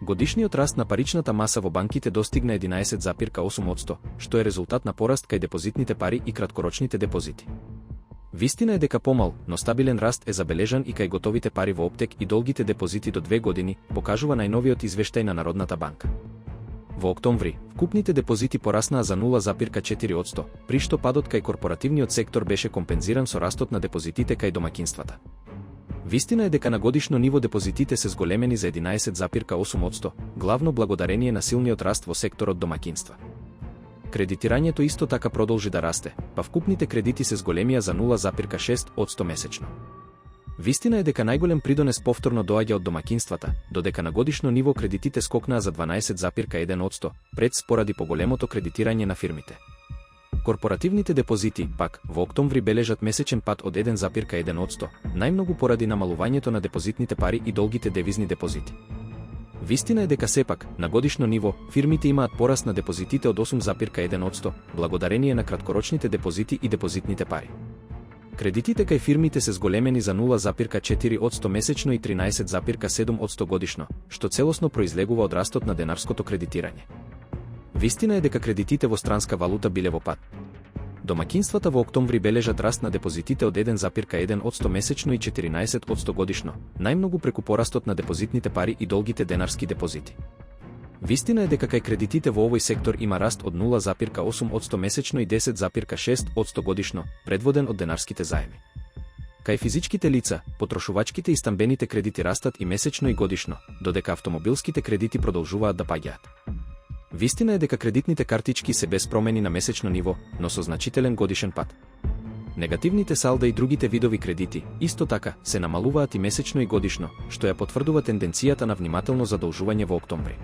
Годишниот раст на паричната маса во банките достигна 11,8%, што е резултат на пораст кај депозитните пари и краткорочните депозити. Вистина е дека помал, но стабилен раст е забележан и кај готовите пари во оптек и долгите депозити до 2 години, покажува најновиот извештај на Народната банка. Во октомври, вкупните депозити пораснаа за 0,4%, при што падот кај корпоративниот сектор беше компензиран со растот на депозитите кај домаќинствата. Вистина е дека на годишно ниво депозитите се зголемени за 11,8%, главно благодарение на силниот раст во секторот домаќинства. Кредитирањето исто така продолжи да расте, па вкупните кредити се зголемија за 0,6% месечно. Вистина е дека најголем придонес повторно доаѓа од домаќинствата, додека на годишно ниво кредитите скокнаа за 12,1%, пред поради поголемото кредитирање на фирмите. Корпоративните депозити, пак, во октомври бележат месечен пад од 1,1%, најмногу поради намалувањето на депозитните пари и долгите девизни депозити. Вистина е дека сепак, на годишно ниво, фирмите имаат пораст на депозитите од 8,1%, благодарение на краткорочните депозити и депозитните пари. Кредитите кај фирмите се зголемени за 0,4% месечно и 13,7% годишно, што целосно произлегува од растот на денарското кредитирање. Вистина е дека кредитите во странска валута биле во пад. Домаќинствата во октомври бележат раст на депозитите од 1,1% месечно и 14% годишно, најмногу преку порастот на депозитните пари и долгите денарски депозити. Вистина е дека кај кредитите во овој сектор има раст од 0,8% месечно и 10,6% годишно, предводен од денарските заеми. Кај физичките лица, потрошувачките и стамбените кредити растат и месечно и годишно, додека автомобилските кредити продолжуваат да паѓаат. Вистина е дека кредитните картички се без промени на месечно ниво, но со значителен годишен пад. Негативните салда и другите видови кредити, исто така, се намалуваат и месечно и годишно, што ја потврдува тенденцијата на внимателно задолжување во октомври.